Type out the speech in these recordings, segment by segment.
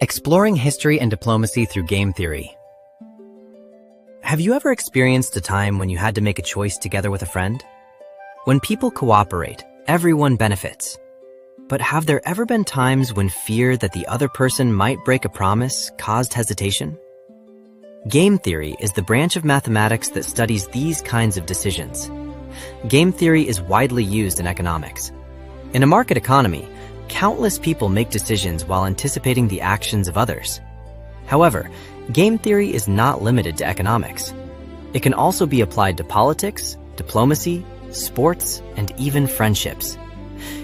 Exploring history and diplomacy through game theory. Have you ever experienced a time when you had to make a choice together with a friend? When people cooperate, everyone benefits. But have there ever been times when fear that the other person might break a promise caused hesitation? Game theory is the branch of mathematics that studies these kinds of decisions. Game theory is widely used in economics. In a market economy, countless people make decisions while anticipating the actions of others. However, game theory is not limited to economics. It can also be applied to politics, diplomacy, sports, and even friendships.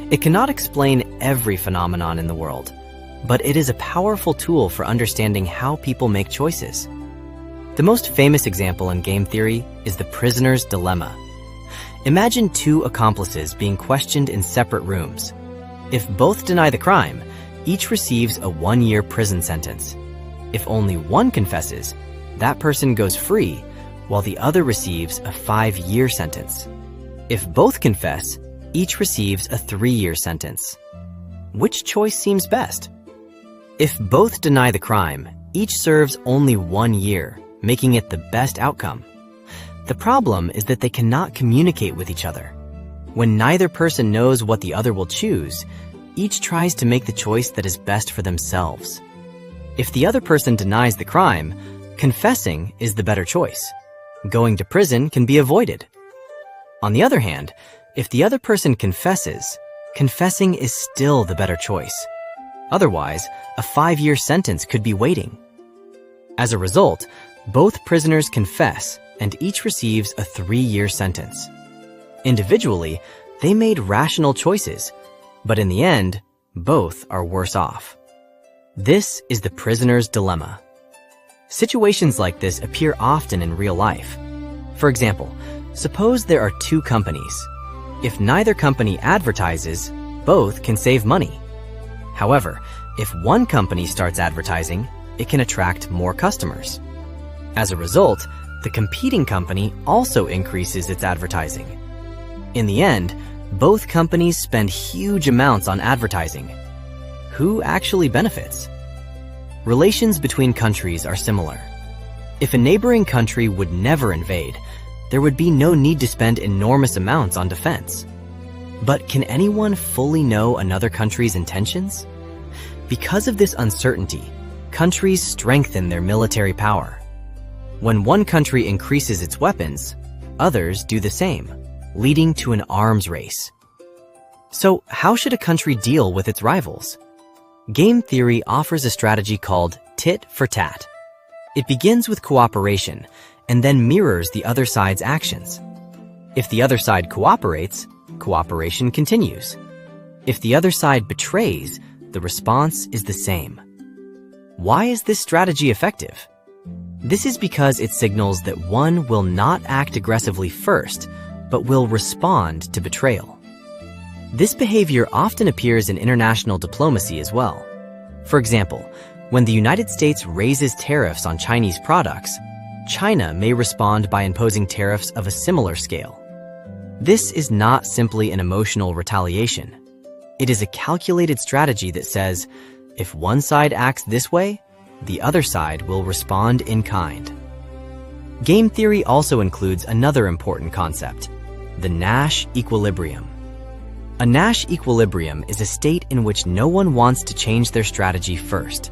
It cannot explain every phenomenon in the world, but it is a powerful tool for understanding how people make choices. The most famous example in game theory is the prisoner's dilemma. Imagine two accomplices being questioned in separate rooms. If both deny the crime, each receives a 1-year prison sentence. If only one confesses, that person goes free, while the other receives a 5-year sentence. If both confess, each receives a 3-year sentence. Which choice seems best? If both deny the crime, each serves only 1 year, making it the best outcome. The problem is that they cannot communicate with each other. When neither person knows what the other will choose, each tries to make the choice that is best for themselves. If the other person denies the crime, confessing is the better choice. Going to prison can be avoided. On the other hand, if the other person confesses, confessing is still the better choice. Otherwise, a 5-year sentence could be waiting. As a result, both prisoners confess and each receives a 3-year sentence. Individually, they made rational choices, but in the end, both are worse off. This is the prisoner's dilemma. Situations like this appear often in real life. For example, suppose there are two companies. If neither company advertises, both can save money. However, if one company starts advertising, it can attract more customers. As a result, the competing company also increases its advertising. In the end, both companies spend huge amounts on advertising. Who actually benefits? Relations between countries are similar. If a neighboring country would never invade, there would be no need to spend enormous amounts on defense. But can anyone fully know another country's intentions? Because of this uncertainty, countries strengthen their military power. When one country increases its weapons, others do the same, leading to an arms race. So, how should a country deal with its rivals? Game theory offers a strategy called tit for tat. It begins with cooperation and then mirrors the other side's actions. If the other side cooperates, cooperation continues. If the other side betrays, the response is the same. Why is this strategy effective? This is because it signals that one will not act aggressively first, but will respond to betrayal. This behavior often appears in international diplomacy as well. For example, when the United States raises tariffs on Chinese products, China may respond by imposing tariffs of a similar scale. This is not simply an emotional retaliation. It is a calculated strategy that says, if one side acts this way, the other side will respond in kind. Game theory also includes another important concept, the Nash equilibrium. A Nash equilibrium is a state in which no one wants to change their strategy first.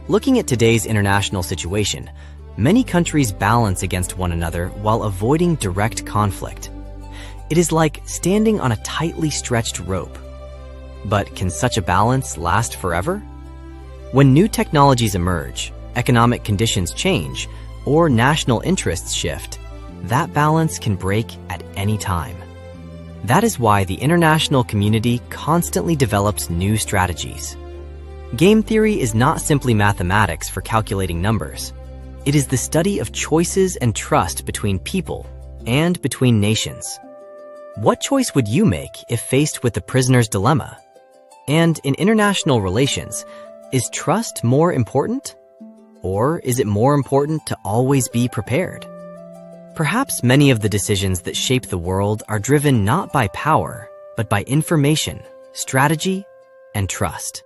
Looking at today's international situation, many countries balance against one another while avoiding direct conflict. It is like standing on a tightly stretched rope. But can such a balance last forever? When new technologies emerge, economic conditions change, or national interests shift, that balance can break at any time. That is why the international community constantly develops new strategies. Game theory is not simply mathematics for calculating numbers. It is the study of choices and trust between people and between nations. What choice would you make if faced with the prisoner's dilemma? And in international relations, is trust more important? Or is it more important to always be prepared? Perhaps many of the decisions that shape the world are driven not by power, but by information, strategy, and trust.